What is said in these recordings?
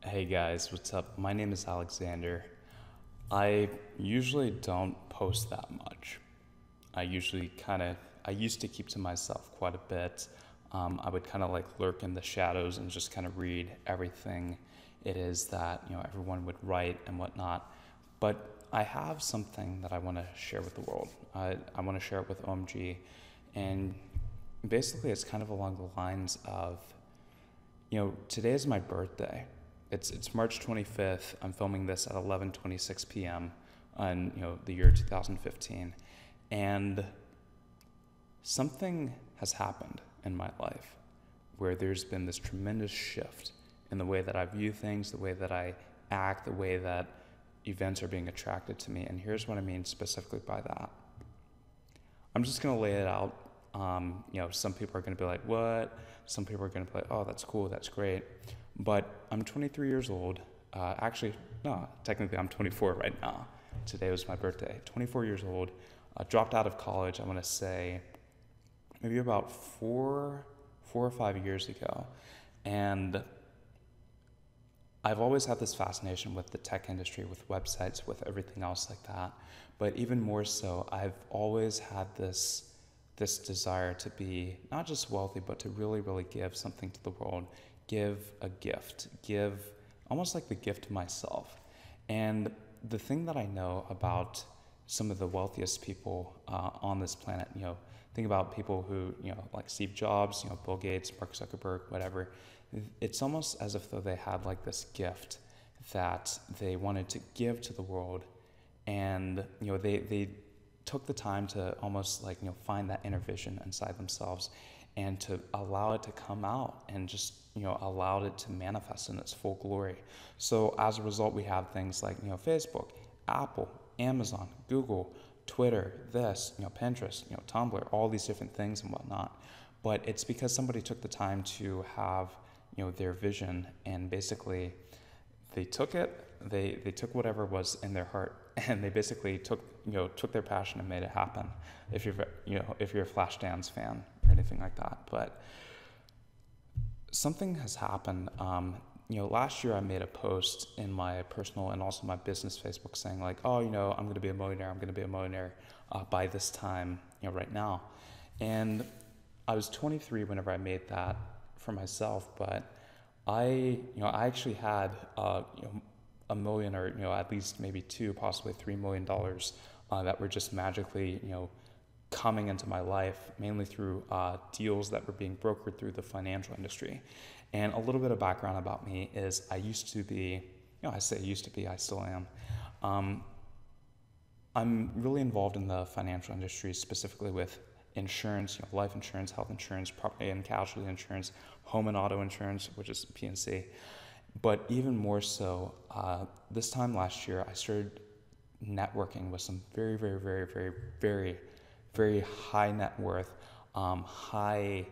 Hey guys, what's up? My name is Alexander. I usually don't post that much. I used to keep to myself quite a bit. I would kind of like lurk in the shadows and just kind of read everything it is that, everyone would write and whatnot. But I have something that I want to share with the world. I want to share it with OMG. And basically, it's kind of along the lines of, today is my birthday. It's March 25th. I'm filming this at 11:26 p.m. on, the year 2015. And something has happened in my life where there's been this tremendous shift in the way that I view things, the way that I act, the way that events are being attracted to me. And here's what I mean specifically by that. I'm just going to lay it out. Some people are going to be like, what? Some people are going to be like, oh, that's cool, that's great. But I'm 23 years old. No, technically I'm 24 right now. Today was my birthday. 24 years old. Dropped out of college, I want to say, maybe about four or 5 years ago. And I've always had this fascination with the tech industry, with websites, with everything else like that. But even more so, I've always had this desire to be not just wealthy, but to really, really give something to the world, give a gift, give almost like the gift to myself. And the thing that I know about some of the wealthiest people on this planet, think about people who, like Steve Jobs, Bill Gates, Mark Zuckerberg, whatever. It's almost as if though they had like this gift that they wanted to give to the world, and they took the time to almost like find that inner vision inside themselves and to allow it to come out and just allowed it to manifest in its full glory. So as a result, we have things like Facebook, Apple, Amazon, Google, Twitter, Pinterest, Tumblr, all these different things and whatnot. But it's because somebody took the time to have their vision, and basically they took it, they took whatever was in their heart, and they basically took their passion and made it happen. If you're a Flashdance fan or anything like that. But something has happened. Last year I made a post in my personal and also my business Facebook saying like, oh, I'm going to be a millionaire. I'm going to be a millionaire by this time, right now. And I was 23 whenever I made that for myself, but I actually had, a million or, at least maybe two, possibly $3 million that were just magically, coming into my life, mainly through deals that were being brokered through the financial industry. And a little bit of background about me is I used to be, I say used to be, I still am. I'm really involved in the financial industry, specifically with insurance, life insurance, health insurance, property and casualty insurance, home and auto insurance, which is P&C. But even more so, this time last year, I started networking with some very, very, very, very, very, very high net worth, high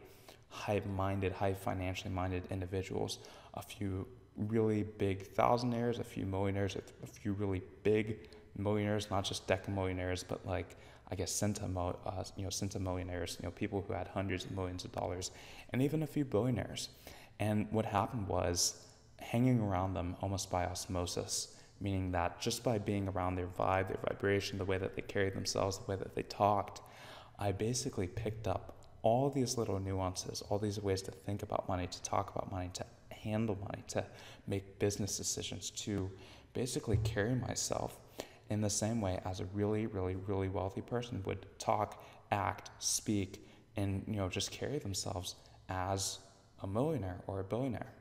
financially minded individuals, a few really big thousandaires, a few millionaires, a few really big millionaires, not just decamillionaires, but like, I guess, centimillionaires, people who had hundreds of millions of dollars, and even a few billionaires. And what happened was hanging around them almost by osmosis, meaning that just by being around their vibe, their vibration, the way that they carried themselves, the way that they talked, I basically picked up all these little nuances, all these ways to think about money, to talk about money, to handle money, to make business decisions, to basically carry myself in the same way as a really, really, really wealthy person would talk, act, speak, and just carry themselves as a millionaire or a billionaire.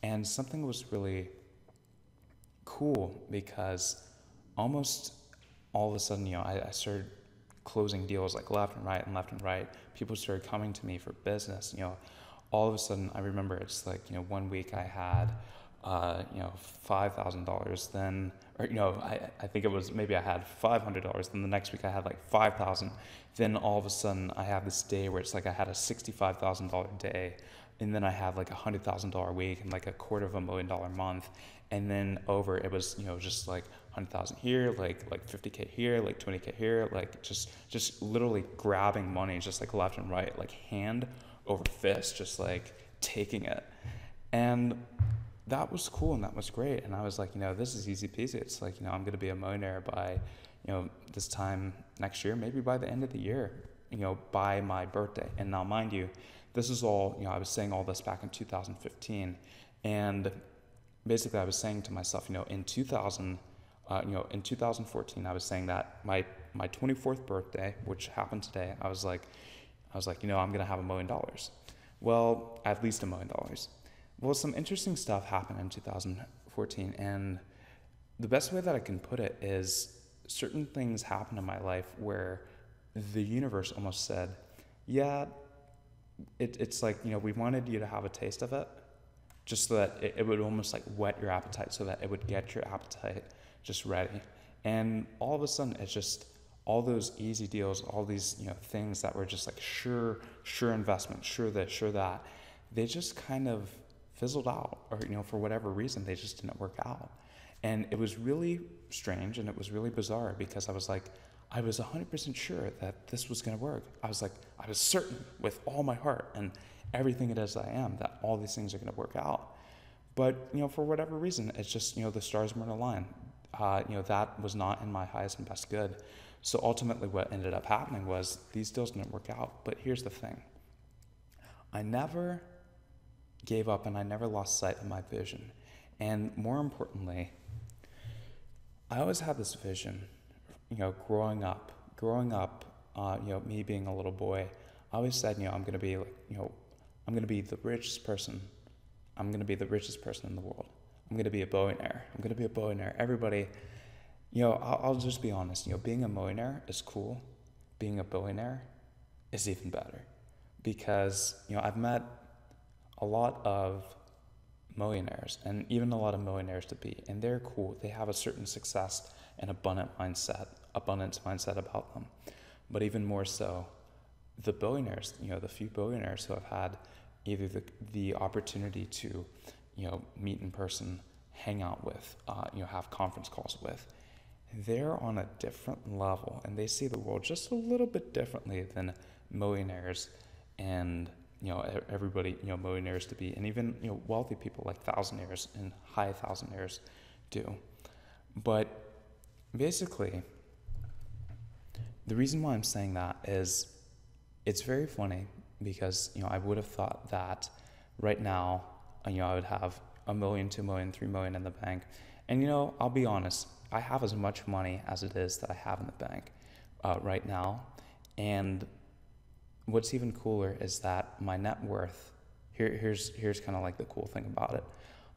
And something was really cool because almost all of a sudden, I started closing deals like left and right and left and right. People started coming to me for business. All of a sudden, I remember it's like, one week I had, $5,000. Then, or I think it was maybe I had $500. Then the next week I had like 5,000. Then all of a sudden I have this day where it's like I had a $65,000 day. And then I have like $100,000 week and like $250,000 month, and then it was just like 100,000 here, like 50K here, like 20K here, like just literally grabbing money just like left and right, like hand over fist, just like taking it. And that was cool and that was great. And I was like, this is easy peasy. It's like, I'm going to be a millionaire by, this time next year, maybe by the end of the year, by my birthday. And now, mind you, this is all, I was saying all this back in 2015. And basically I was saying to myself, in 2014, I was saying that my 24th birthday, which happened today, I was like, I'm going to have $1 million. Well, at least $1 million. Well, some interesting stuff happened in 2014, and the best way that I can put it is certain things happened in my life where the universe almost said, yeah, it's like, we wanted you to have a taste of it, just so that it would almost like whet your appetite, so that it would get your appetite just ready. And all of a sudden, it's just all those easy deals, all these, things that were just like sure investment, sure this, sure that, they just kind of fizzled out, or, for whatever reason, they just didn't work out. And it was really strange, and it was really bizarre, because I was 100% sure that this was going to work. I was certain with all my heart and everything it is that I am, that all these things are going to work out. But, for whatever reason, it's just, the stars weren't aligned. That was not in my highest and best good. So ultimately what ended up happening was these deals didn't work out. But here's the thing. I never gave up, and I never lost sight of my vision. And more importantly, I always had this vision, growing up, me being a little boy, I always said, I'm going to be like, I'm going to be the richest person. I'm going to be the richest person in the world. I'm going to be a billionaire. I'm going to be a billionaire. Everybody, I'll just be honest, being a millionaire is cool. Being a billionaire is even better, because, I've met a lot of millionaires, and even a lot of millionaires to be, and they're cool. They have a certain success and abundance mindset about them. But even more so, the billionaires, the few billionaires who have had either the opportunity to, meet in person, hang out with, have conference calls with, they're on a different level, and they see the world just a little bit differently than millionaires and, everybody, millionaires to be, and even, wealthy people like thousandaires and high thousandaires do. But basically, the reason why I'm saying that is it's very funny, because, I would have thought that right now, I would have $1 million, $2 million, $3 million in the bank. And, I'll be honest, I have as much money as it is that I have in the bank right now. And what's even cooler is that my net worth, here's kind of like the cool thing about it.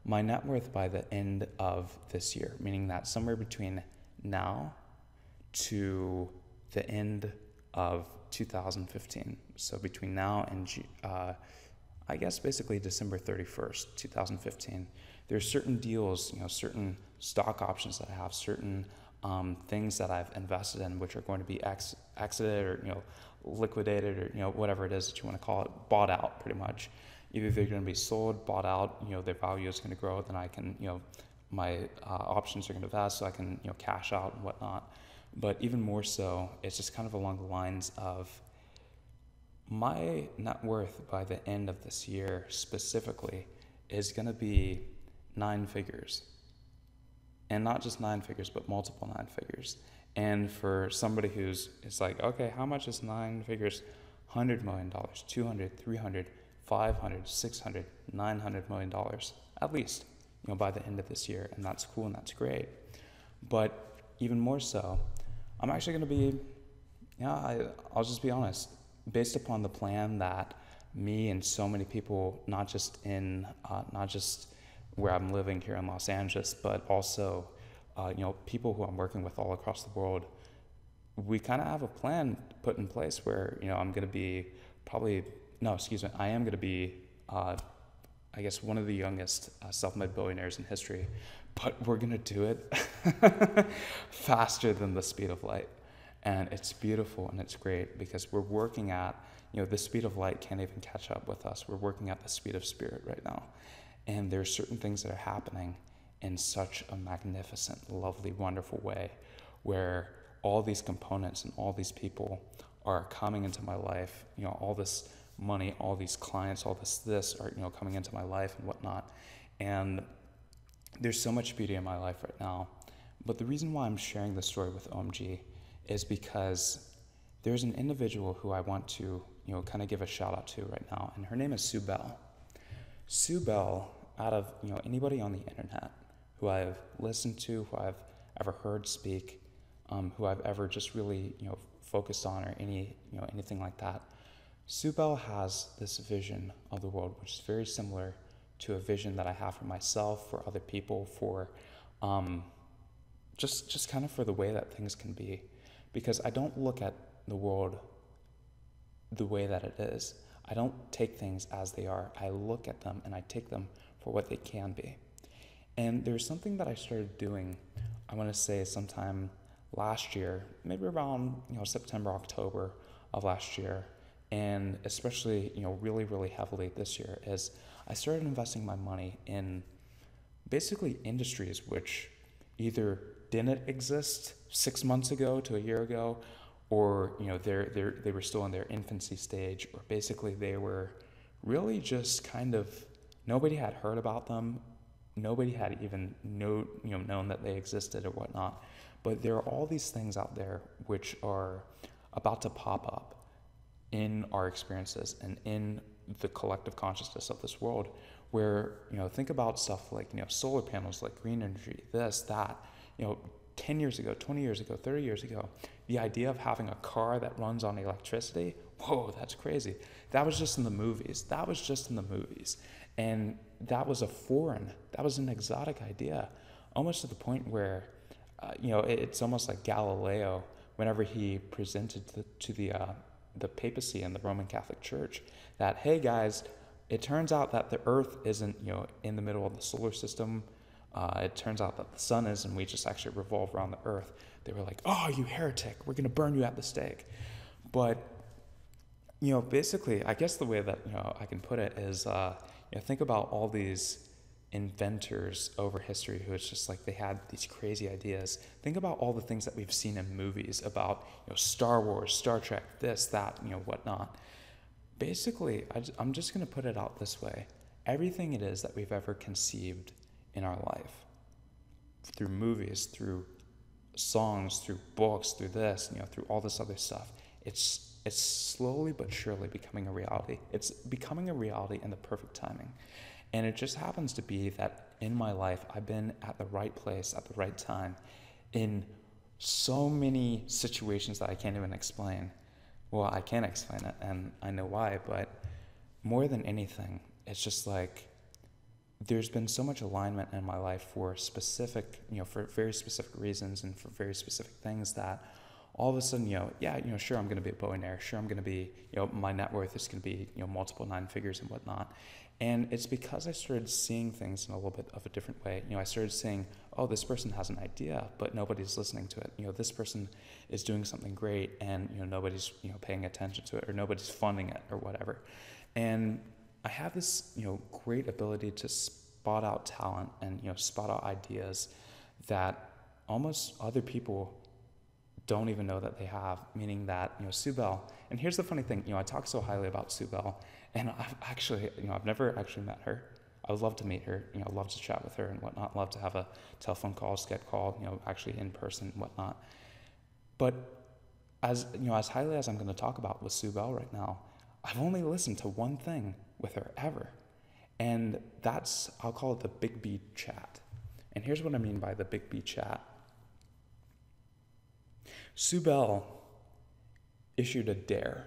My net worth by the end of this year, meaning that somewhere between now to the end of 2015, so between now and I guess basically December 31st, 2015, there's certain deals, certain stock options that I have, certain things that I've invested in, which are going to be exited or, liquidated, or, whatever it is that you want to call it, bought out pretty much. Either they're going to be sold, bought out, their value is going to grow, then I can, my options are going to vest, so I can, cash out and whatnot. But even more so, it's just kind of along the lines of my net worth by the end of this year specifically is going to be 9 figures. And not just 9 figures, but multiple 9 figures. And for somebody it's like, okay, how much is 9 figures? $100 million, 200, 300, 500, 600, 900 million dollars, at least, by the end of this year. And that's cool and that's great. But even more so, I'm actually going to be, I'll just be honest, based upon the plan that me and so many people, not just where I'm living here in Los Angeles, but also, people who I'm working with all across the world, we kind of have a plan put in place where, I'm going to be I am going to be, I guess, one of the youngest self-made billionaires in history, but we're going to do it faster than the speed of light. And it's beautiful and it's great, because we're working at, the speed of light can't even catch up with us. We're working at the speed of spirit right now. And there's certain things that are happening in such a magnificent, lovely, wonderful way, where all these components and all these people are coming into my life, all this money, all these clients, all this are, coming into my life and whatnot. And there's so much beauty in my life right now. But the reason why I'm sharing this story with OMG is because there's an individual who I want to, kind of give a shout out to right now, and her name is Sue Bell. Sue Bell, out of, anybody on the internet who I've listened to, who I've ever heard speak, who I've ever just really, focused on or anything like that, Sue Bell has this vision of the world, which is very similar to a vision that I have for myself, for other people, for just kind of for the way that things can be. Because I don't look at the world the way that it is. I don't take things as they are. I look at them and I take them for what they can be. And there's something that I started doing, I want to say sometime last year, maybe around September, October of last year, and especially really, really heavily this year, is I started investing my money in basically industries which either didn't exist 6 months ago to a year ago, or they were still in their infancy stage, or basically they were really just kind of, nobody had heard about them, nobody had even known that they existed or whatnot. But there are all these things out there which are about to pop up in our experiences and in the collective consciousness of this world, where think about stuff like solar panels, like green energy, this, that. 10 years ago, 20 years ago, 30 years ago, the idea of having a car that runs on electricity, whoa, that's crazy. That was just in the movies. And that was that was an exotic idea, almost to the point where, it's almost like Galileo, whenever he presented to the papacy and the Roman Catholic Church, that, hey guys, it turns out that the Earth isn't, in the middle of the solar system. It turns out that the sun is, and we just actually revolve around the Earth. They were like, oh, you heretic, we're going to burn you at the stake. But, basically, I guess the way that, I can put it is, think about all these inventors over history who it's just like they had these crazy ideas. Think about all the things that we've seen in movies about, Star Wars, Star Trek, this, that, whatnot. Basically, I'm just going to put it out this way. Everything it is that we've ever conceived in our life, through movies, through songs, through books, through this, through all this other stuff, it's slowly but surely becoming a reality. It's becoming a reality in the perfect timing. And it just happens to be that in my life, I've been at the right place at the right time in so many situations that I can't even explain. Well, I can't explain it, and I know why, but more than anything, it's just like there's been so much alignment in my life for specific, for very specific reasons and for very specific things that all of a sudden, sure, I'm going to be a billionaire. Sure, I'm going to be, my net worth is going to be, multiple 9 figures and whatnot. And it's because I started seeing things in a little bit of a different way. I started saying, oh, this person has an idea, but nobody's listening to it. This person is doing something great, and, nobody's, paying attention to it, or nobody's funding it or whatever. And I have this, great ability to spot out talent and, spot out ideas that almost other people don't even know that they have, meaning that, Sue Bell, and here's the funny thing, I talk so highly about Sue Bell, and I've never actually met her. I would love to meet her, love to chat with her and whatnot, love to have a telephone call, Skype call, actually in person and whatnot. But as highly as I'm going to talk about with Sue Bell right now, I've only listened to one thing with her ever. And that's, I'll call it the Big B chat. And here's what I mean by the Big B chat. Sue Bell issued a dare.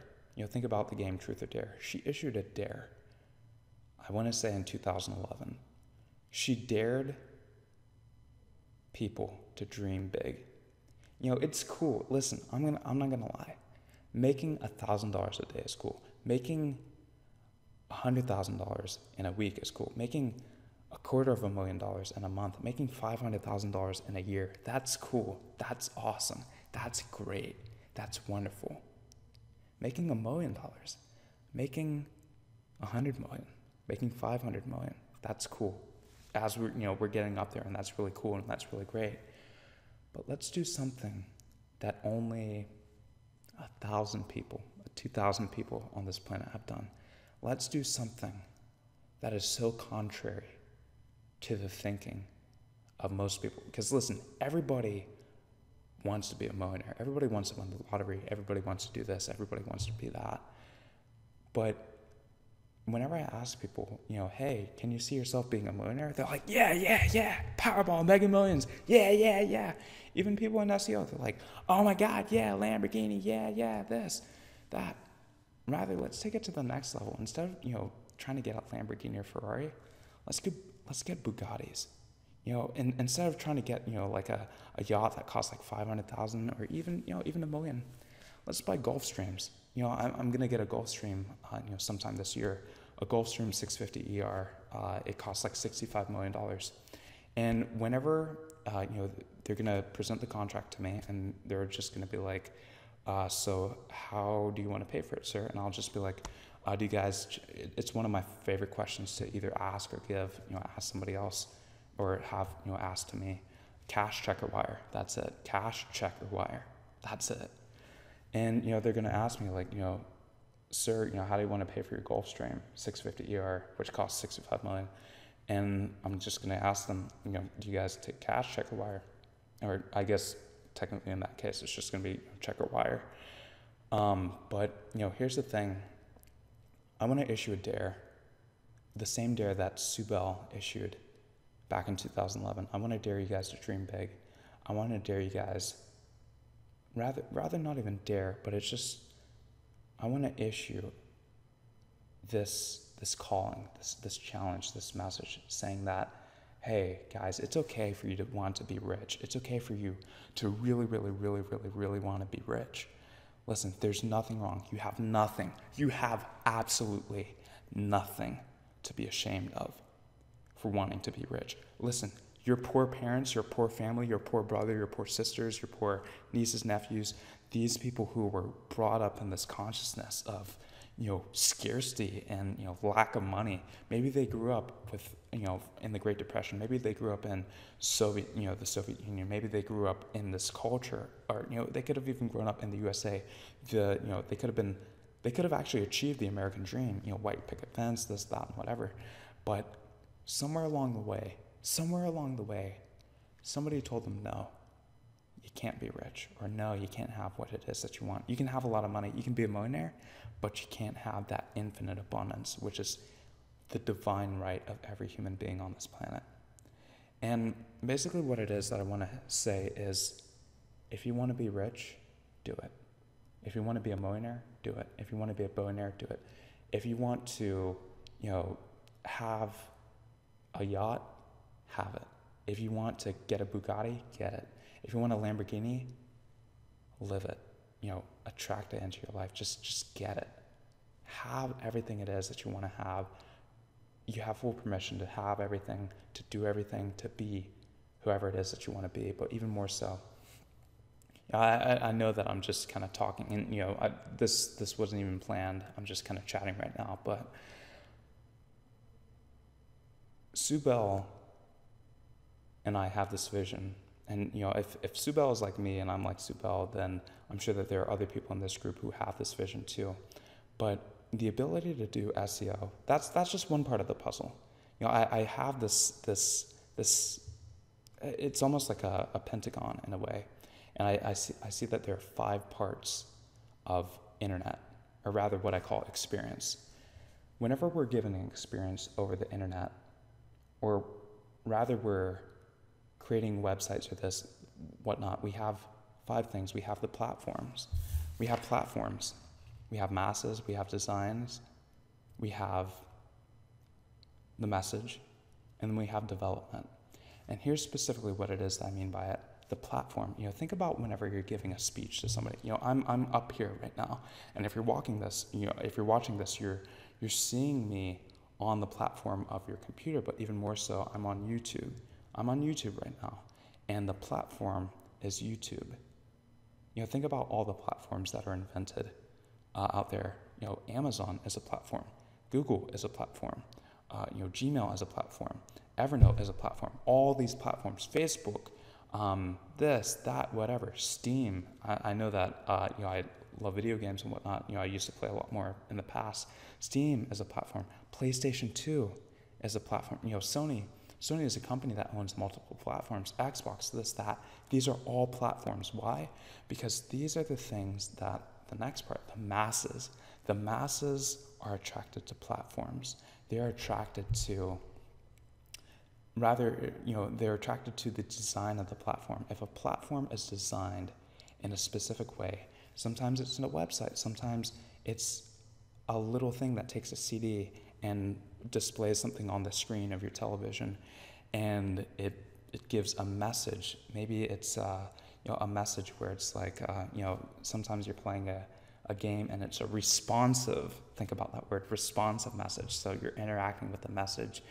Think about the game Truth or Dare. She issued a dare, I want to say in 2011. She dared people to dream big. It's cool. Listen, I'm not gonna lie. Making $1,000 a day is cool. Making $100,000 in a week is cool. Making $250,000 in a month, making $500,000 in a year, that's cool. That's awesome. That's great. That's wonderful. Making $1 million, making $100 million, making $500 million, that's cool. As we're getting up there, and that's really cool and that's really great. But let's do something that only 1,000 people, 2,000 people on this planet have done. Let's do something that is so contrary to the thinking of most people. Because listen, everybody wants to be a millionaire. Everybody wants to win the lottery. Everybody wants to do this. Everybody wants to be that. But whenever I ask people, hey, can you see yourself being a millionaire? They're like, yeah, Powerball, Mega Millions, yeah. Even people in SEO, they're like, oh my God, yeah, Lamborghini, yeah, this, that. Rather, let's take it to the next level. Instead of, trying to get a Lamborghini or Ferrari, let's get Bugattis. And instead of trying to get, like a yacht that costs like $500,000 or even $1 million, let's buy Gulfstreams. I'm going to get a Gulfstream, sometime this year, a Gulfstream 650 ER. It costs like $65 million. And whenever, they're going to present the contract to me and they're just going to be like, so how do you want to pay for it, sir? And I'll just be like, do you guys, it's one of my favorite questions to either ask or give, ask somebody else or have, asked to me. Cash, check, or wire. That's it. Cash, check, or wire. That's it. And, they're going to ask me like, sir, how do you want to pay for your Gulfstream 650 ER, which costs $65 million? And I'm just going to ask them, do you guys take cash, check, or wire? Or I guess technically in that case, it's just going to be check or wire. But, here's the thing. I want to issue a dare, the same dare that Sue Bell issued back in 2011. I want to dare you guys to dream big. I want to dare you guys, rather not even dare, but it's just, I want to issue this calling, this challenge, this message saying that, hey guys, it's okay for you to want to be rich. It's okay for you to really want to be rich. Listen, there's nothing wrong. You have nothing. You have absolutely nothing to be ashamed of for wanting to be rich. Listen, your poor parents, your poor family, your poor brother, your poor sisters, your poor nieces, nephews, these people who were brought up in this consciousness of, scarcity and, lack of money. Maybe they grew up with, in the Great Depression. Maybe they grew up in the Soviet Union. Maybe they grew up in this culture, or, they could have even grown up in the USA. They could have actually achieved the American dream, white picket fence, this, that, and whatever. But somewhere along the way, somebody told them, no, you can't be rich, or no, you can't have what it is that you want. You can have a lot of money, you can be a millionaire, but you can't have that infinite abundance, which is the divine right of every human being on this planet. And basically what it is that I want to say is, if you want to be rich, do it. If you want to be a millionaire, do it. If you want to be a billionaire, do it. If you want to, have a yacht, have it. If you want to get a Bugatti, get it. If you want a Lamborghini, live it. Attract it into your life. Just get it. Have everything it is that you want to have. You have full permission to have everything, to do everything, to be whoever it is that you want to be, but even more so. I know that I'm just kind of talking, and this wasn't even planned. I'm just kind of chatting right now, but Sue Bell and I have this vision. And, if Sue Bell is like me and I'm like Sue Bell, then I'm sure that there are other people in this group who have this vision too. But the ability to do SEO, that's just one part of the puzzle. I have this, it's almost like a pentagon in a way. And I see that there are 5 parts of internet, or rather what I call experience. Whenever we're given an experience over the internet, or rather we're creating websites or this, whatnot, we have 5 things. We have the platforms. We have platforms. We have masses. We have designs. We have the message. And then we have development. And here's specifically what it is that I mean by it. The platform. Think about whenever you're giving a speech to somebody. I'm up here right now. And if you're watching this, you're seeing me on the platform of your computer, but even more so, I'm on YouTube. I'm on YouTube right now, and the platform is YouTube. Think about all the platforms that are invented out there. Amazon is a platform, Google is a platform, Gmail is a platform, Evernote is a platform. All these platforms, Facebook, this, that, whatever, Steam. I know that I love video games and whatnot. I used to play a lot more in the past. Steam is a platform. PlayStation 2 is a platform. Sony. Sony is a company that owns multiple platforms, Xbox, this, that. These are all platforms. Why? Because these are the things that, the next part, the masses are attracted to platforms. They are attracted to, they're attracted to the design of the platform. If a platform is designed in a specific way, sometimes it's in a website, sometimes it's a little thing that takes a CD and displays something on the screen of your television, and it gives a message. Maybe it's a message where it's like sometimes you're playing a game and it's a responsive, think about that word, responsive message. So you're interacting with the message.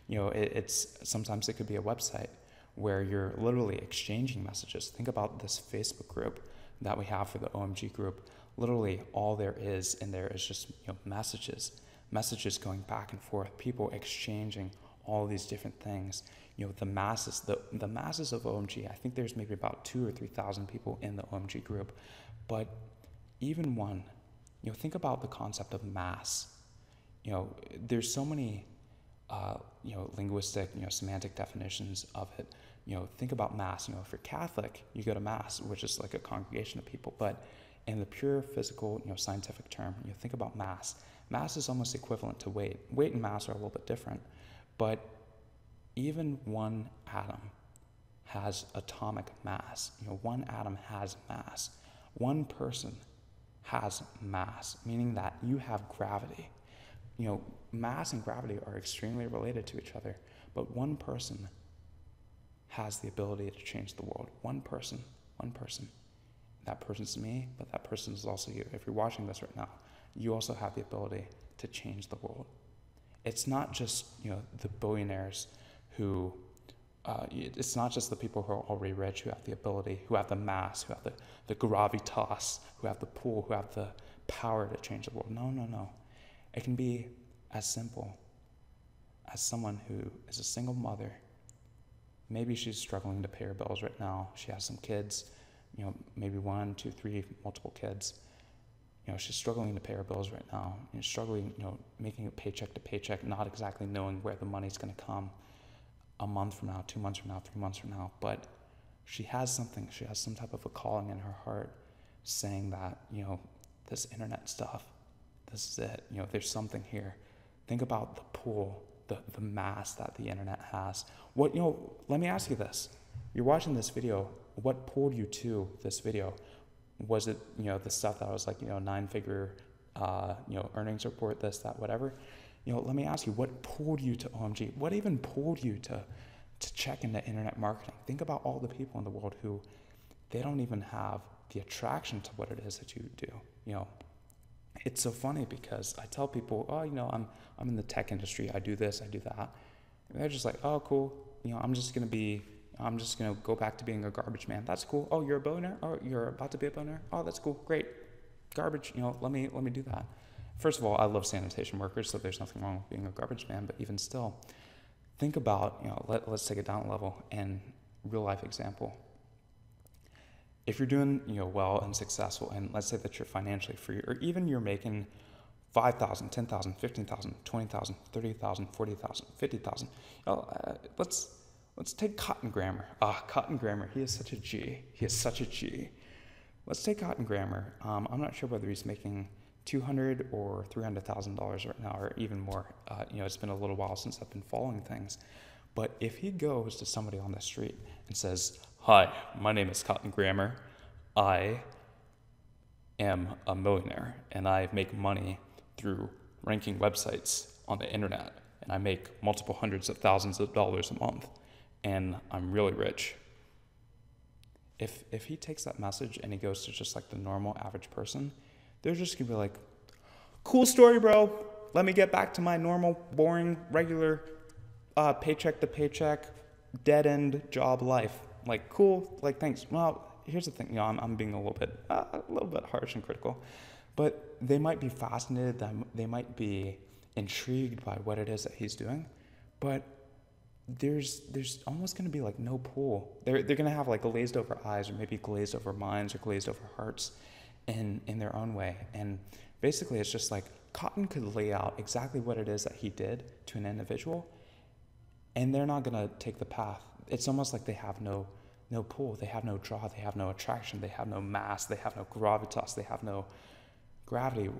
It's sometimes it could be a website where you're literally exchanging messages. Think about this Facebook group that we have for the OMG group. Literally all there is in there is just messages going back and forth, people exchanging all these different things. The masses of OMG, I think there's maybe about 2,000 or 3,000 people in the OMG group, but even one, think about the concept of mass. There's so many linguistic, semantic definitions of it. Think about mass. If you're Catholic, you go to mass, which is like a congregation of people, but in the pure physical, scientific term, think about mass. Mass is almost equivalent to weight. Weight and mass are a little bit different, but even one atom has atomic mass. One atom has mass. One person has mass, meaning that you have gravity. Mass and gravity are extremely related to each other, but one person has the ability to change the world. One person. That person's me, but that person is also you. If you're watching this right now, you also have the ability to change the world. It's not just, the billionaires who, it's not just the people who are already rich who have the ability, who have the mass, who have the gravitas, who have the pull, who have the power to change the world. No. It can be as simple as someone who is a single mother. Maybe she's struggling to pay her bills right now. She has some kids, maybe 1, 2, 3, multiple kids. She's struggling to pay her bills right now. Struggling, making it paycheck to paycheck, not exactly knowing where the money's going to come a month from now, 2 months from now, 3 months from now. But she has something. She has some type of a calling in her heart saying that, this internet stuff, this is it. There's something here. Think about the pull, the mass that the internet has. Let me ask you this. You're watching this video. What pulled you to this video? Was it, the stuff that was like, 9-figure, earnings report, this, that, whatever? Let me ask you, what pulled you to OMG? What even pulled you to check into internet marketing? Think about all the people in the world who, they don't even have the attraction to what it is that you do. It's so funny because I tell people, I'm in the tech industry. I do this, I do that. And they're just like, oh, cool. I'm just going to go back to being a garbage man. That's cool. Oh, you're a billionaire? Oh, you're about to be a billionaire? Oh, that's cool. Great. Garbage, let me do that. First of all, I love sanitation workers, so there's nothing wrong with being a garbage man, but even still, think about, let's take it down a level and real life example. If you're doing, well and successful, and let's say that you're financially free, or even you're making 5,000, 10,000, 15,000, 20,000, 30,000, 40,000, 50,000. Let's take Cotton Grammar. Cotton Grammar, he is such a G. Let's take Cotton Grammar. I'm not sure whether he's making $200,000 or $300,000 right now, or even more. It's been a little while since I've been following things. But if he goes to somebody on the street and says, "Hi, my name is Cotton Grammar. I am a millionaire, and I make money through ranking websites on the internet, and I make multiple hundreds of thousands of dollars a month, and I'm really rich." If he takes that message and he goes to just like the normal average person, they're just gonna be like, "Cool story, bro. Let me get back to my normal, boring, regular, paycheck to paycheck, dead end job life. Like, cool. Like, thanks." Well, here's the thing. I'm being a little bit harsh and critical, but they might be fascinated. They might be intrigued by what it is that he's doing, but there's almost going to be like no pull. They're going to have like glazed over eyes, or maybe glazed over minds, or glazed over hearts in their own way. And basically it's just like Cotton could lay out exactly what it is that he did to an individual, and they're not gonna take the path. It's almost like they have no pull, they have no draw, they have no attraction, they have no mass, they have no gravitas, they have no gravity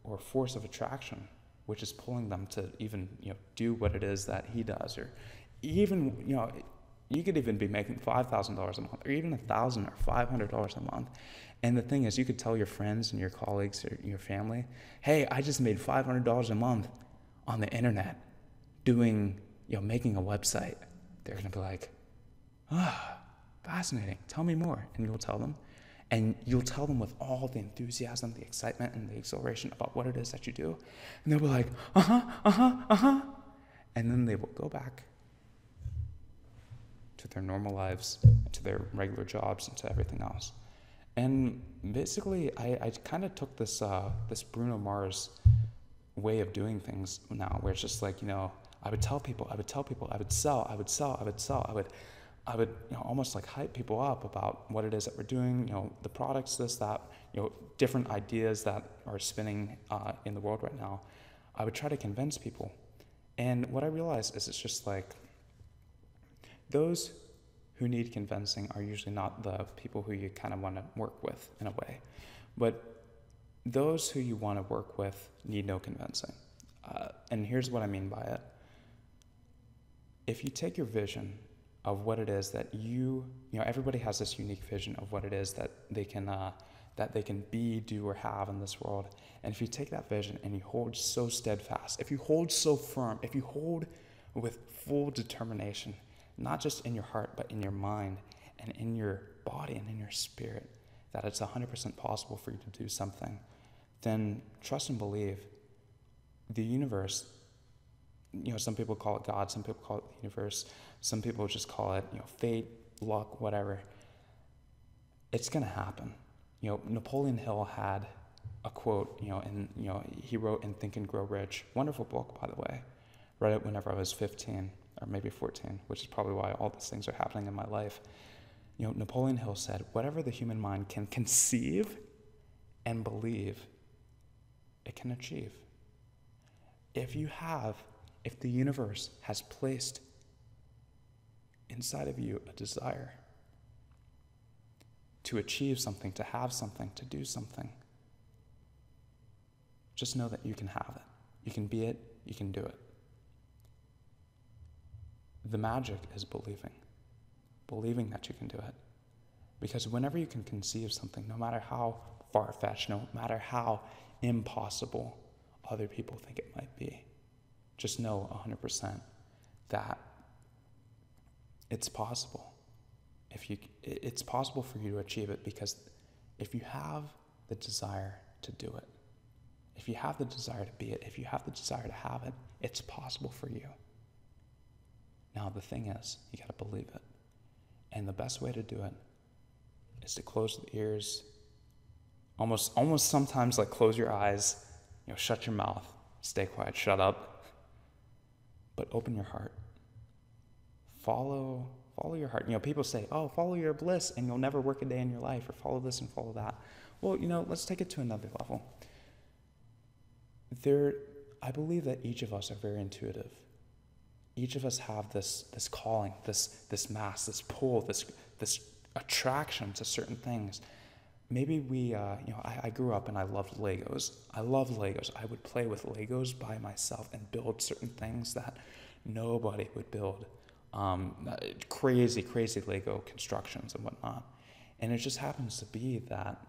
or force of attraction, which is pulling them to even, do what it is that he does. Or even, you could even be making $5,000 a month, or even $1,000 or $500 a month. And the thing is, you could tell your friends and your colleagues or your family, hey, I just made $500 a month on the internet doing, making a website. They're gonna be like, fascinating, tell me more. And you'll tell them. And you'll tell them with all the enthusiasm, the excitement, and the exhilaration about what it is that you do. And they'll be like, and then they will go back to their normal lives, to their regular jobs, and to everything else. And basically, I kind of took this Bruno Mars way of doing things now, where it's just like, I would tell people, I would sell, I would almost like hype people up about what it is that we're doing, the products, this, that, different ideas that are spinning in the world right now. I would try to convince people. And what I realized is it's just like, those who need convincing are usually not the people who you kind of want to work with in a way. But those who you want to work with need no convincing. And here's what I mean by it. If you take your vision of what it is that everybody has this unique vision of what it is that they can be, do, or have in this world. And if you take that vision and you hold so steadfast, if you hold so firm, if you hold with full determination, not just in your heart, but in your mind and in your body and in your spirit, that it's 100% possible for you to do something, then trust and believe the universe. Some people call it God, some people call it the universe, some people just call it, fate, luck, whatever. It's gonna happen. Napoleon Hill had a quote, and he wrote in Think and Grow Rich, wonderful book, by the way. Read it whenever I was 15 or maybe 14, which is probably why all these things are happening in my life. Napoleon Hill said, whatever the human mind can conceive and believe, it can achieve. If the universe has placed inside of you a desire to achieve something, to have something, to do something, just know that you can have it. You can be it, you can do it. The magic is believing that you can do it. Because whenever you can conceive something, no matter how far-fetched, no matter how impossible other people think it might be, just know 100% that it's possible. It's possible for you to achieve it, because if you have the desire to do it, if you have the desire to be it, if you have the desire to have it, it's possible for you. Now the thing is, you got to believe it. And the best way to do it is to close the ears, almost sometimes like close your eyes, shut your mouth, stay quiet, shut up, but open your heart. Follow your heart. People say, oh, follow your bliss and you'll never work a day in your life, or follow this and follow that. Well, let's take it to another level. I believe that each of us are very intuitive. Each of us have this calling, this mass, this pull, this attraction to certain things. Maybe I grew up and I loved Legos. I would play with Legos by myself and build certain things that nobody would build. Crazy Lego constructions and whatnot. And it just happens to be that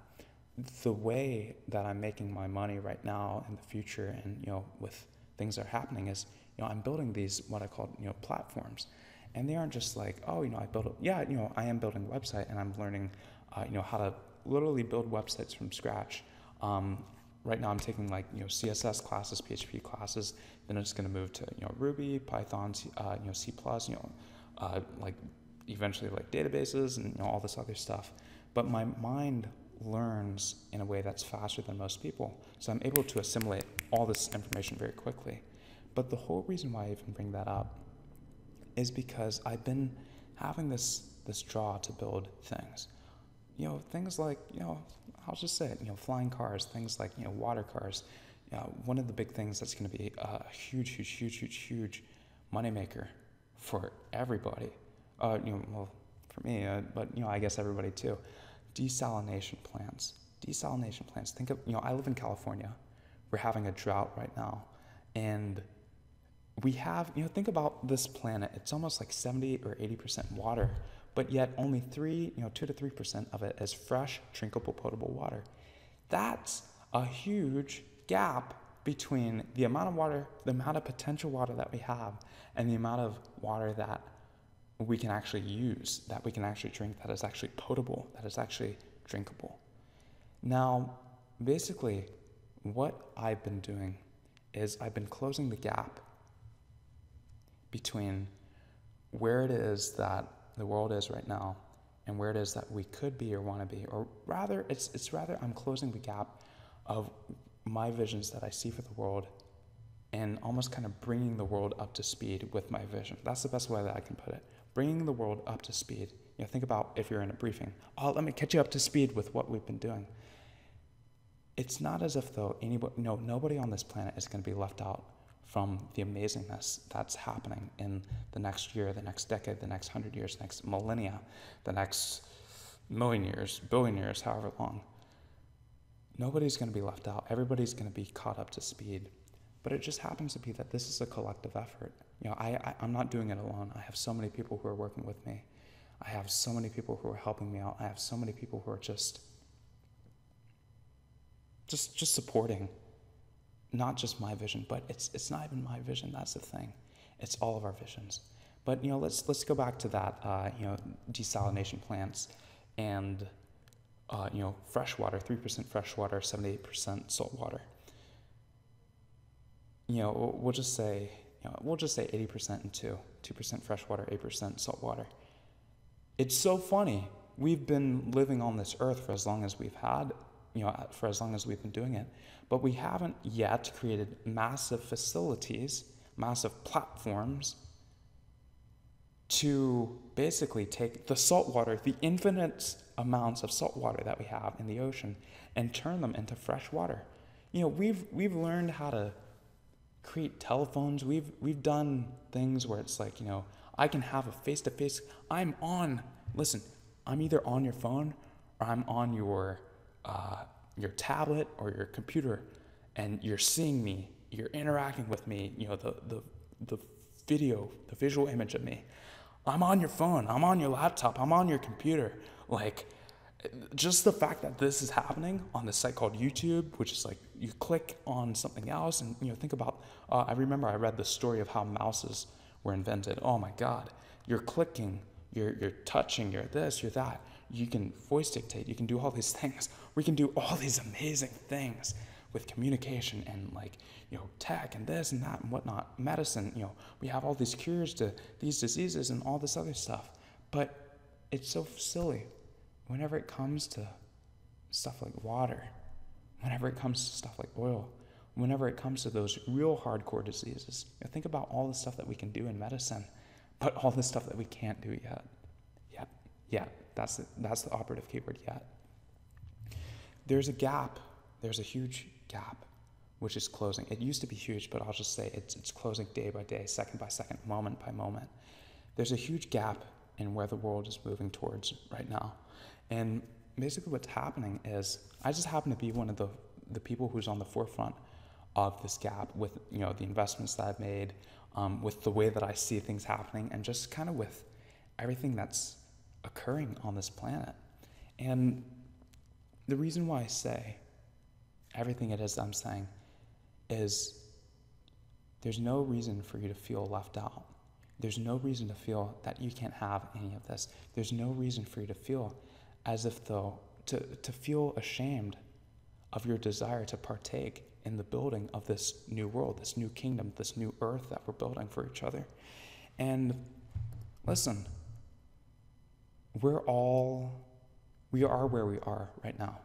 the way that I'm making my money right now in the future, and with things that are happening, is I'm building these what I call platforms, and they aren't just like, oh, I am building a website, and I'm learning how to literally build websites from scratch. Right now I'm taking CSS classes, PHP classes, then I'm just going to move to Ruby, Python, C++, eventually databases and all this other stuff. But my mind learns in a way that's faster than most people, so I'm able to assimilate all this information very quickly. But the whole reason why I even bring that up is because I've been having this draw to build things. Things like, I'll just say it, flying cars, things like, water cars. One of the big things that's going to be a huge moneymaker for everybody. Well, for me, but I guess everybody too. Desalination plants. Desalination plants. Think of, I live in California. We're having a drought right now, and we have, think about this planet. It's almost like 70 or 80% water, but yet only 2 to 3% of it is fresh, drinkable, potable water. That's a huge gap between the amount of water, the amount of potential water that we have, and the amount of water that we can actually use, that we can actually drink, that is actually potable, that is actually drinkable. Now, basically, what I've been doing is I've been closing the gap between where it is that the world is right now and where it is that we could be or want to be, or rather, it's rather I'm closing the gap of my visions that I see for the world and almost kind of bringing the world up to speed with my vision. That's the best way that I can put it. Bringing the world up to speed. Think about if you're in a briefing. Let me catch you up to speed with what we've been doing. It's not as if though nobody on this planet is going to be left out from the amazingness that's happening in the next year, the next decade, the next 100 years, next millennia, the next million years, billion years, however long. Nobody's going to be left out. Everybody's going to be caught up to speed. But it just happens to be that this is a collective effort. I'm not doing it alone. I have so many people who are working with me. I have so many people who are helping me out. I have so many people who are just supporting, not just my vision, but it's not even my vision. That's the thing. It's all of our visions. But let's go back to that. Desalination plants and fresh water, 3% fresh water, 78% salt water. We'll just say 80% and 2% fresh water, 8% salt water. It's so funny. We've been living on this earth for as long as we've had, for as long as we've been doing it, but we haven't yet created massive facilities, massive platforms to basically take the salt water, the infinite amounts of salt water that we have in the ocean, and turn them into fresh water. We've learned how to create telephones. We've done things where it's like, I can have a face-to-face. I'm either on your phone or I'm on your tablet or your computer, and you're seeing me, you're interacting with me, the visual image of me. I'm on your phone, I'm on your laptop, I'm on your computer. Like, just the fact that this is happening on this site called YouTube, which is like, you click on something else and, think about, I remember I read the story of how mouses were invented. Oh my God, you're clicking, you're touching, you're this, you're that. You can voice dictate, you can do all these things. We can do all these amazing things with communication and tech and this and that and whatnot, medicine, we have all these cures to these diseases and all this other stuff. But it's so silly whenever it comes to stuff like water, whenever it comes to stuff like oil, whenever it comes to those real hardcore diseases. Think about all the stuff that we can do in medicine, but all the stuff that we can't do yet. That's the operative keyword, yet. There's a gap. There's a huge gap, which is closing. It used to be huge, but I'll just say it's closing day by day, second by second, moment by moment. There's a huge gap in where the world is moving towards right now. And basically what's happening is I just happen to be one of the people who's on the forefront of this gap with, the investments that I've made, with the way that I see things happening, and just kind of with everything that's occurring on this planet. And the reason why I say everything it is I'm saying is there's no reason for you to feel left out. There's no reason to feel that you can't have any of this. There's no reason for you to feel as if though, to feel ashamed of your desire to partake in the building of this new world, this new kingdom, this new earth that we're building for each other. And listen, we are where we are right now.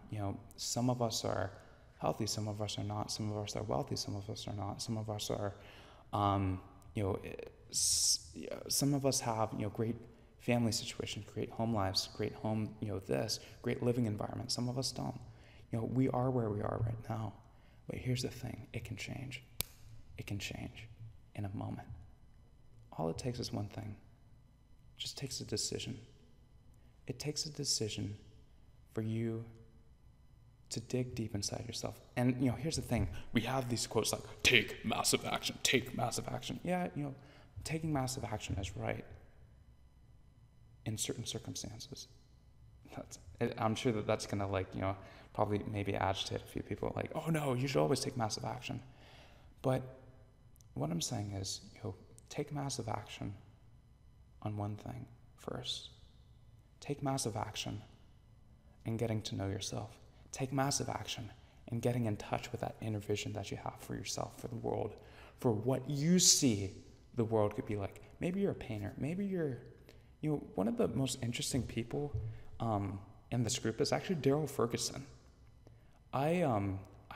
Some of us are healthy, some of us are not, some of us are wealthy, some of us are not, some of us are, some of us have, great family situations, great home lives, great home, great living environment. Some of us don't. We are where we are right now. But here's the thing, it can change. It can change in a moment. all it takes is one thing. It just takes a decision. It takes a decision for you to dig deep inside yourself. And, here's the thing. We have these quotes like, take massive action, take massive action. Yeah, taking massive action is right in certain circumstances. I'm sure that's going to, probably maybe agitate a few people. Like, oh no, you should always take massive action. But what I'm saying is, take massive action on one thing first. Take massive action in getting to know yourself. Take massive action in getting in touch with that inner vision that you have for yourself, for the world, for what you see the world could be like. Maybe you're a painter. Maybe you're, one of the most interesting people in this group is actually Daryl Ferguson. I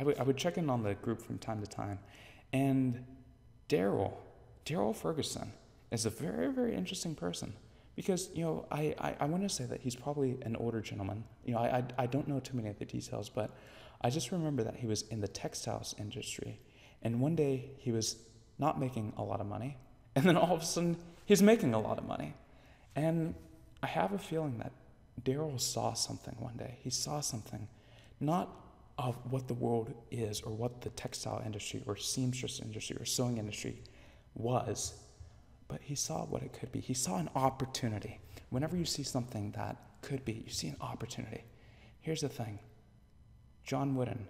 would check in on the group from time to time, and Daryl Ferguson is a very, very interesting person because, I want to say that he's probably an older gentleman. I don't know too many of the details, but I just remember that he was in the textiles industry, and one day he was not making a lot of money, and then all of a sudden he's making a lot of money. And I have a feeling that Daryl saw something one day. He saw something, not of what the world is or what the textile industry or seamstress industry or sewing industry was, but he saw what it could be. He saw an opportunity. Whenever you see something that could be, you see an opportunity. Here's the thing. John Wooden,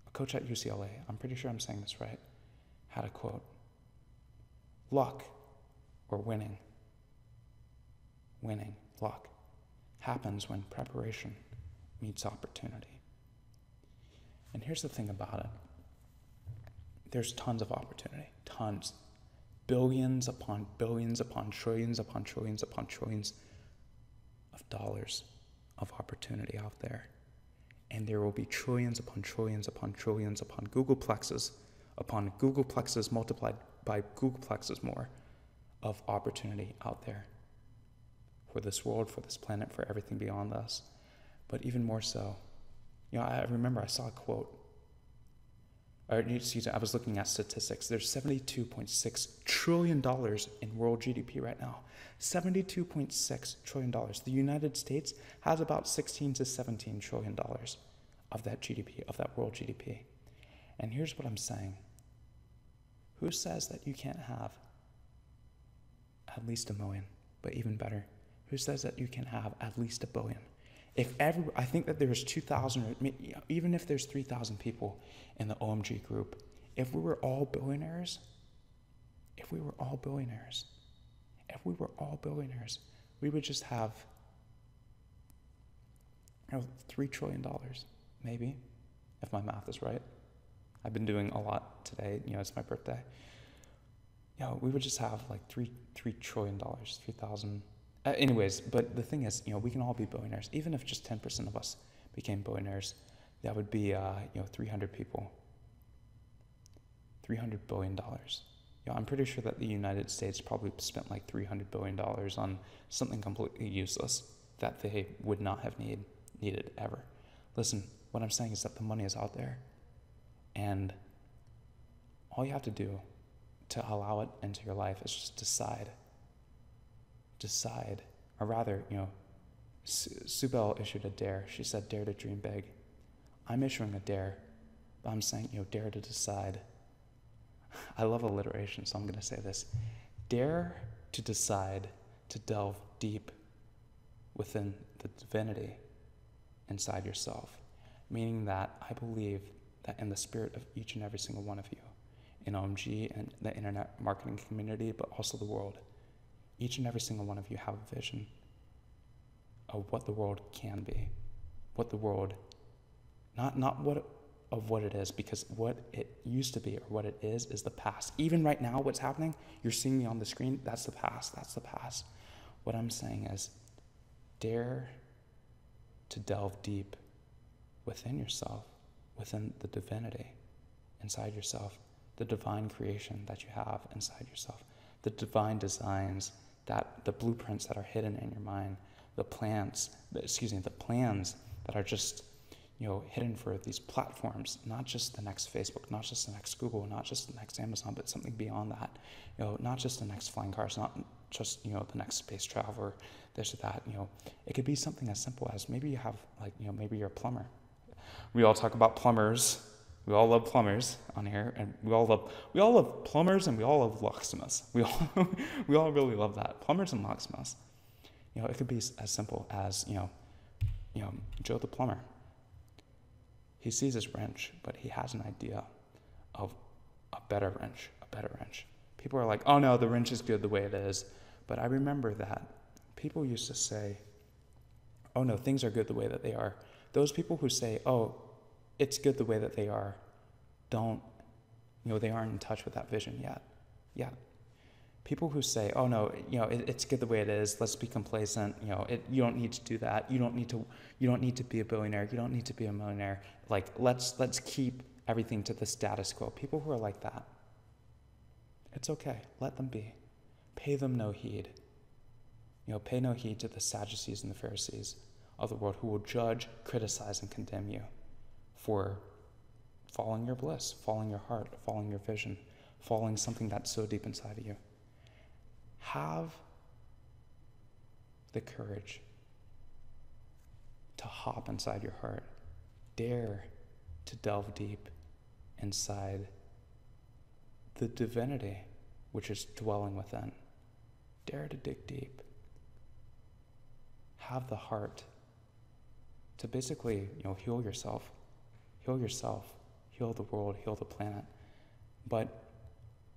a coach at UCLA, I'm pretty sure I'm saying this right, had a quote. Luck or winning, luck, happens when preparation meets opportunity. And here's the thing about it. There's tons of opportunity, tons. Billions upon billions upon trillions upon trillions upon trillions of dollars of opportunity out there. And there will be trillions upon trillions upon trillions upon Googleplexes multiplied by Googleplexes more of opportunity out there for this world, for this planet, for everything beyond us. But even more so, I remember I saw a quote, I was looking at statistics. There's $72.6 trillion in world GDP right now. $72.6 trillion. The United States has about $16 to $17 trillion of that GDP, of that world GDP. And here's what I'm saying. Who says that you can't have at least 1 million? But even better, who says that you can have at least 1 billion? I think that there's 2,000, even if there's 3,000 people in the OMG group, if we were all billionaires, we would just have $3 trillion, maybe, if my math is right. I've been doing a lot today, it's my birthday. We would just have like $3 trillion, 3,000. Anyways, but the thing is, we can all be billionaires. Even if just 10% of us became billionaires, that would be, 300 people. $300 billion. I'm pretty sure that the United States probably spent like $300 billion on something completely useless that they would not have needed ever. Listen, what I'm saying is that the money is out there, and all you have to do to allow it into your life is just decide, or rather, Sue Bell issued a dare. She said, dare to dream big. I'm issuing a dare, but I'm saying, dare to decide. I love alliteration, so I'm going to say this. Dare to decide to delve deep within the divinity inside yourself, meaning that I believe that in the spirit of each and every single one of you, in OMG and the internet marketing community, but also the world, each and every single one of you have a vision of what the world can be, what the world, not what it is, because what it used to be or what it is the past. Even right now, what's happening, you're seeing me on the screen, that's the past. What I'm saying is, dare to delve deep within yourself, within the divinity inside yourself, the divine creation that you have inside yourself, the divine designs, that the blueprints that are hidden in your mind, the plans that are just, hidden for these platforms, not just the next Facebook, not just the next Google, not just the next Amazon, but something beyond that. Not just the next flying cars, not just, the next space travel or this or that. It could be something as simple as maybe you have maybe you're a plumber. We all talk about plumbers. We all love plumbers on here, and we all love plumbers, and we all love locksmiths. We all really love that. Plumbers and locksmiths. It could be as simple as, Joe the plumber. He sees his wrench, but he has an idea of a better wrench. People are like, oh no, the wrench is good the way it is. But I remember that people used to say, oh no, things are good the way that they are. Those people who say, oh, it's good the way that they are, they aren't in touch with that vision yet. People who say, oh no, it's good the way it is, let's be complacent, you don't need to do that, you don't need to be a billionaire, you don't need to be a millionaire, like let's keep everything to the status quo. People who are like that, it's okay, let them be. Pay them no heed. Pay no heed to the Sadducees and the Pharisees of the world who will judge, criticize, and condemn you for following your bliss, following your heart, following your vision, following something that's so deep inside of you. Have the courage to hop inside your heart. Dare to delve deep inside the divinity which is dwelling within. Dare to dig deep. Have the heart to basically, heal yourself, heal the world, heal the planet. But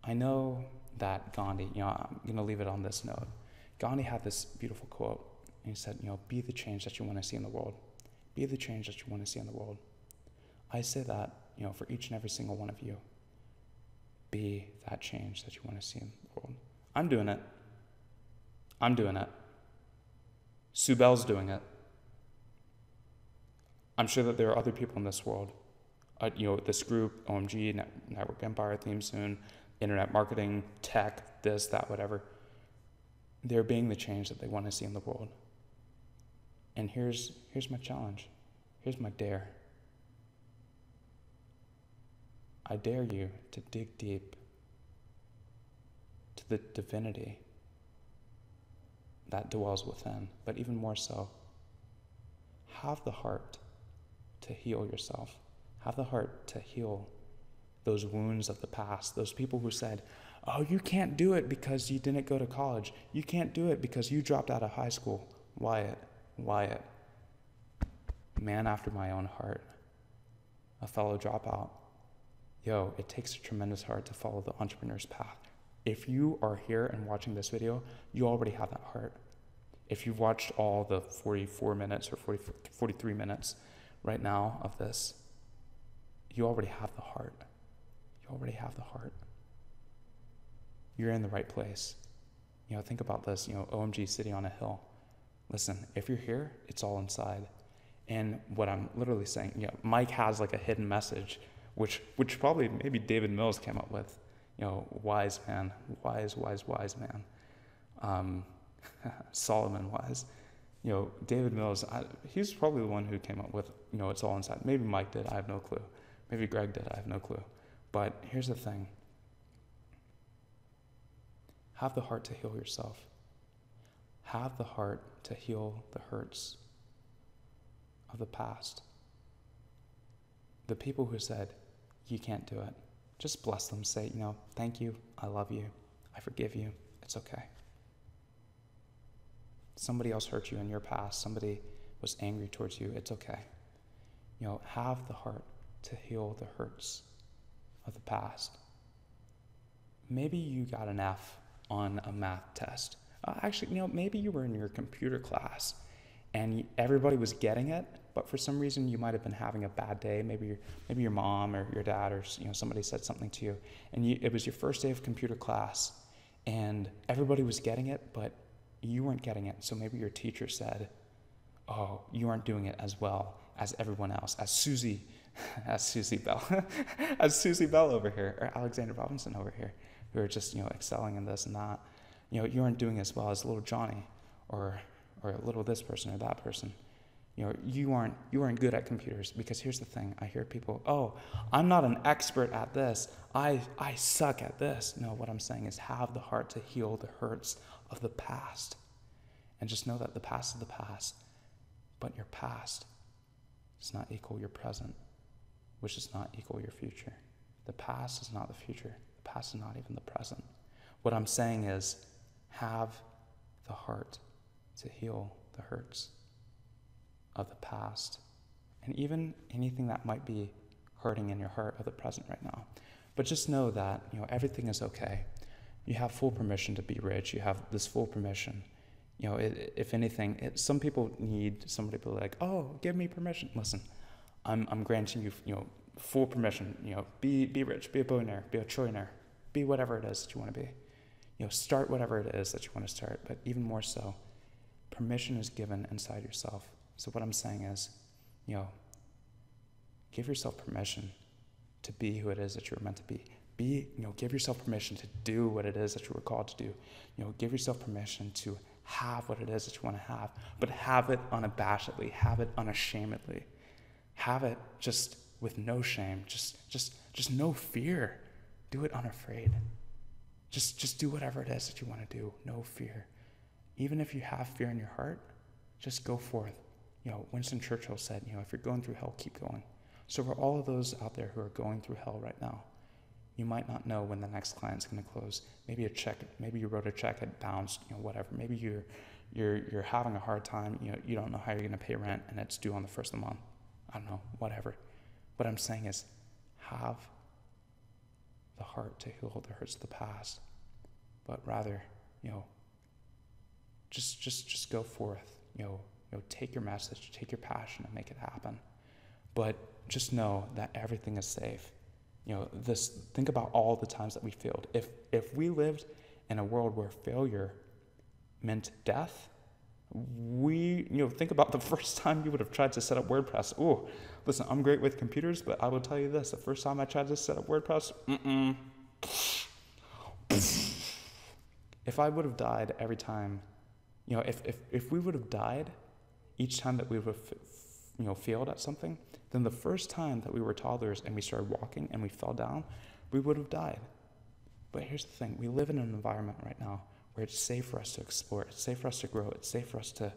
I know that Gandhi, I'm going to leave it on this note. Gandhi had this beautiful quote, and he said, be the change that you want to see in the world. Be the change that you want to see in the world. I say that, for each and every single one of you. Be that change that you want to see in the world. I'm doing it. Sue Bell's doing it. I'm sure that there are other people in this world, this group, OMG, Network Empire, theme soon, internet marketing, tech, this, that, whatever. They're being the change that they want to see in the world. And here's my challenge. Here's my dare. I dare you to dig deep to the divinity that dwells within, but even more so, have the heart to heal yourself. Have the heart to heal those wounds of the past, those people who said, oh, you can't do it because you didn't go to college. You can't do it because you dropped out of high school. Wyatt, man after my own heart, a fellow dropout. It takes a tremendous heart to follow the entrepreneur's path. If you are here and watching this video, you already have that heart. If you've watched all the 44 minutes or 43 minutes right now of this, you already have the heart. You're in the right place. Think about this, OMG City on a Hill. Listen, if you're here, it's all inside. And what I'm literally saying, Mike has like a hidden message, which probably maybe David Mills came up with, wise man, wise man. Solomon wise. David Mills, he's probably the one who came up with, it's all inside. Maybe Mike did, I have no clue. Maybe Greg did, I have no clue. But here's the thing. Have the heart to heal yourself. Have the heart to heal the hurts of the past. The people who said, you can't do it. Just bless them. Say, thank you, I love you, I forgive you, it's okay. Somebody else hurt you in your past. Somebody was angry towards you. It's okay. Have the heart to heal the hurts of the past. Maybe you got an F on a math test. Actually, maybe you were in your computer class and everybody was getting it, but for some reason you might have been having a bad day. Maybe your mom or your dad or somebody said something to you, and it was your first day of computer class, and everybody was getting it, but you weren't getting it. So maybe your teacher said, oh, you aren't doing it as well as everyone else, as Susie Bell, as Susie Bell over here, or Alexander Robinson over here, who are just, excelling in this and that. You aren't doing as well as little Johnny or little this person or that person. You aren't good at computers, because here's the thing. I hear people, oh, I'm not an expert at this. I suck at this. No, what I'm saying is have the heart to heal the hurts of the past. And just know that the past is the past, but your past does not equal your present, which does not equal your future. The past is not the future. The past is not even the present. What I'm saying is have the heart to heal the hurts of the past, and even anything that might be hurting in your heart of the present right now. But just know that, everything is okay. You have full permission to be rich. You have this full permission. If anything, some people need somebody to be like, oh, give me permission. Listen, I'm granting you, full permission. Be rich, be a billionaire, be a trillionaire, be whatever it is that you want to be. Start whatever it is that you want to start. But even more so, permission is given inside yourself. So what I'm saying is, give yourself permission to be who it is that you're meant to be. Give yourself permission to do what it is that you were called to do. Give yourself permission to have what it is that you want to have, but have it unabashedly, have it unashamedly, have it just with no shame, just no fear. Do it unafraid. Just do whatever it is that you want to do, no fear. Even if you have fear in your heart, just go forth. Winston Churchill said, if you're going through hell, keep going. So for all of those out there who are going through hell right now, you might not know when the next client's going to close. Maybe you wrote a check, it bounced, whatever. Maybe you're having a hard time, you don't know how you're going to pay rent and it's due on the first of the month. I don't know, whatever. What I'm saying is have the heart to heal the hurts of the past, but rather, just go forth, take your message, take your passion and make it happen. But just know that everything is safe. Think about all the times that we failed. If we lived in a world where failure meant death, think about the first time you would have tried to set up WordPress. Oh, listen, I'm great with computers, but I will tell you this, the first time I tried to set up WordPress, if I would have died every time, if we would have died each time that we would have, failed at something, then the first time that we were toddlers and we started walking and we fell down, we would have died. But here's the thing, we live in an environment right now where it's safe for us to explore, it's safe for us to grow, it's safe for us to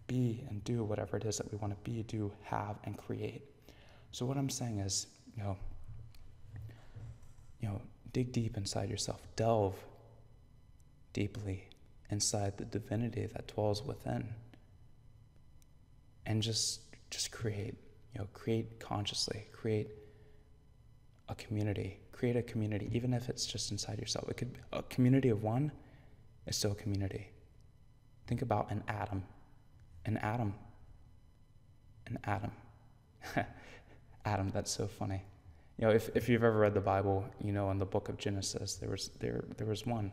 be and do whatever it is that we want to be, do, have, and create. So what I'm saying is, dig deep inside yourself, delve deeply inside the divinity that dwells within, and just create, create consciously, create a community, even if it's just inside yourself. It could be a community of one. Is still a community. Think about an atom. Atom, that's so funny. If you've ever read the Bible, in the book of Genesis, there was one,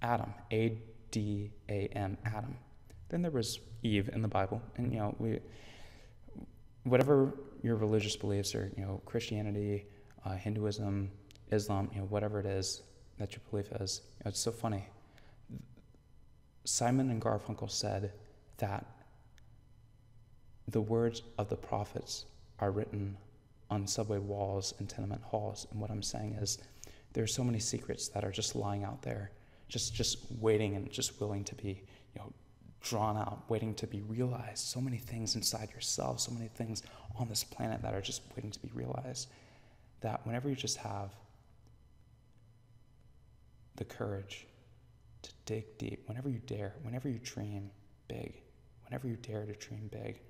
Adam, A-D-A-M, Adam. Then there was Eve in the Bible, and whatever your religious beliefs are, Christianity, Hinduism, Islam, whatever it is that your belief is, it's so funny. Simon and Garfunkel said that the words of the prophets are written on subway walls and tenement halls. And what I'm saying is there are so many secrets that are just lying out there, just waiting and just willing to be, drawn out, waiting to be realized. So many things inside yourself, so many things on this planet that are just waiting to be realized, that whenever you just have the courage to dig deep, whenever you dare, whenever you dream big, whenever you dare to dream big,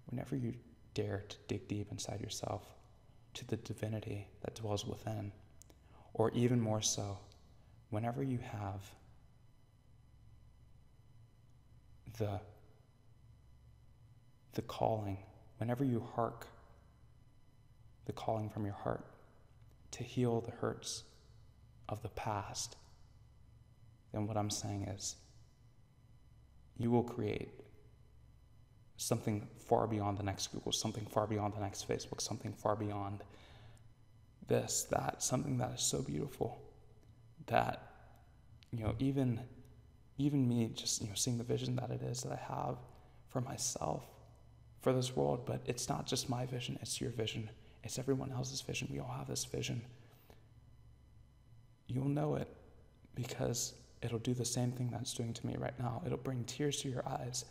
whenever you dare to dig deep inside yourself to the divinity that dwells within, or even more so, whenever you have the calling, whenever you hark the calling from your heart to heal the hurts of the past, then what I'm saying is you will create something far beyond the next Google, something far beyond the next Facebook, something far beyond this, that, something that is so beautiful that, even me just, seeing the vision that it is that I have for myself, for this world, but it's not just my vision, it's your vision. It's everyone else's vision. We all have this vision. You'll know it because it'll do the same thing that's doing to me right now. It'll bring tears to your eyes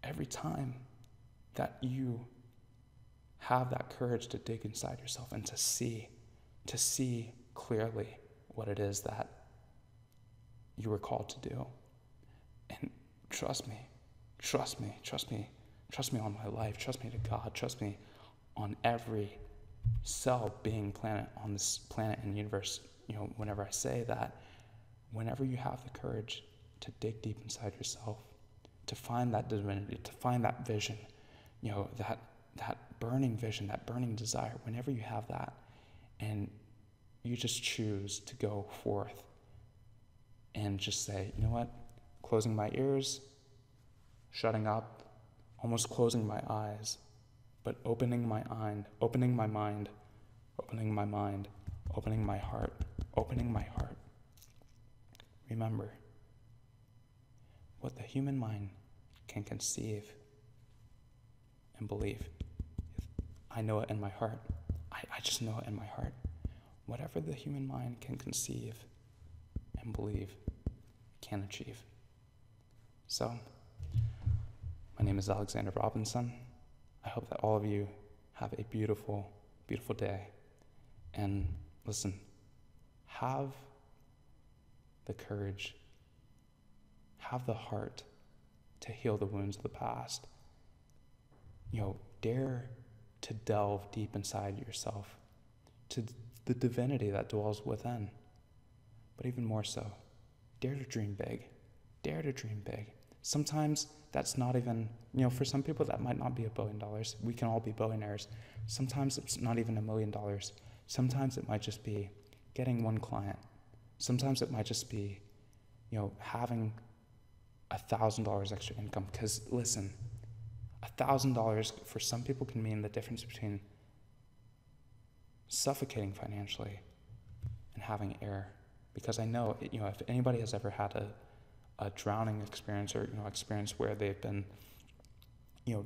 every time that you have that courage to dig inside yourself and to see clearly what it is that you were called to do. And trust me on my life, trust me to God, trust me on every cell, being, planet on this planet and universe. Whenever I say that, whenever you have the courage to dig deep inside yourself, to find that divinity, to find that vision, that burning vision, that burning desire, whenever you have that, and you just choose to go forth and just say, you know what, closing my ears, shutting up, almost closing my eyes, but opening my mind, opening my mind, opening my mind, opening my heart, opening my heart. Remember, what the human mind can conceive and believe, I know it in my heart. I just know it in my heart. Whatever the human mind can conceive and believe, can achieve. So, my name is Alexander Robinson. I hope that all of you have a beautiful, beautiful day. And listen, have the courage, have the heart to heal the wounds of the past. Dare to delve deep inside yourself to the divinity that dwells within. But even more so, dare to dream big. Dare to dream big. Sometimes that's not even, for some people that might not be $1 billion. We can all be billionaires. Sometimes it's not even $1 million. Sometimes it might just be getting one client. Sometimes it might just be, having $1,000 extra income. Because listen, $1,000 for some people can mean the difference between suffocating financially and having air. Because I know, if anybody has ever had a drowning experience, or experience where they've been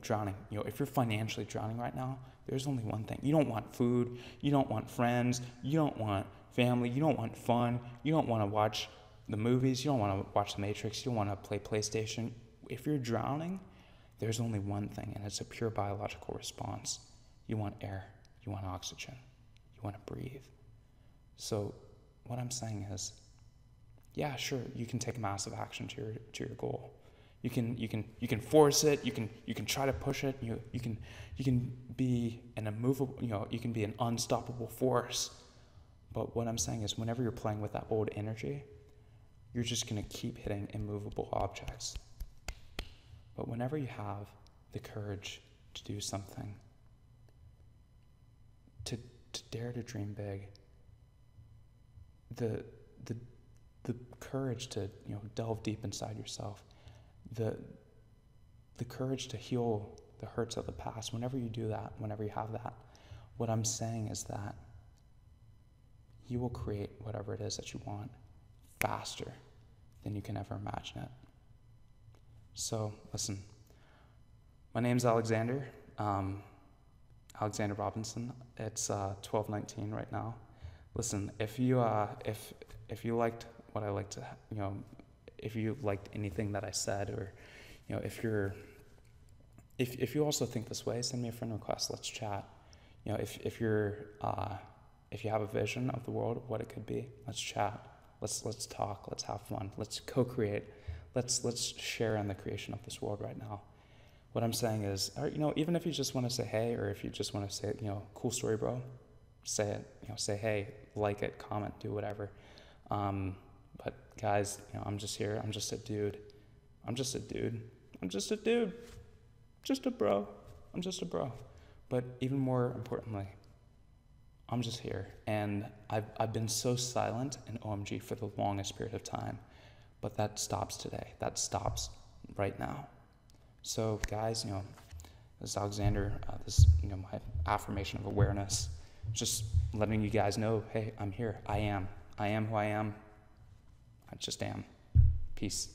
drowning, if you're financially drowning right now, there's only one thing. You don't want food, you don't want friends, you don't want family, you don't want fun, you don't want to watch the movies, you don't want to watch The Matrix, you don't want to play PlayStation. If you're drowning, there's only one thing, and it's a pure biological response. You want air, you want oxygen, you want to breathe. So what I'm saying is, yeah, sure, you can take massive action to your goal. You can force it. You can try to push it. You can be an immovable. You can be an unstoppable force. But what I'm saying is, whenever you're playing with that old energy, you're just gonna keep hitting immovable objects. But whenever you have the courage to do something, to dare to dream big, the courage to delve deep inside yourself, the courage to heal the hurts of the past, whenever you do that, whenever you have that, what I'm saying is that you will create whatever it is that you want faster than you can ever imagine it. So listen, my name's Alexander, Alexander Robinson. It's 12:19 right now. Listen, if you liked what I liked to, if you liked anything that I said, or if you also think this way, send me a friend request. Let's chat. If you have a vision of the world, of what it could be, let's chat. Let's talk. Let's have fun. Let's co-create. Let's share in the creation of this world right now. What I'm saying is, even if you just want to say hey, or if you just want to say, cool story, bro, say it. Say hey, like it, comment, do whatever. But guys, I'm just here. I'm just a dude. Just a bro. I'm just a bro. But even more importantly, I'm just here. And I've been so silent in OMG for the longest period of time. But that stops today. That stops right now. So guys, this is Alexander. This my affirmation of awareness. Just letting you guys know, hey, I'm here. I am who I am. I just am. Peace.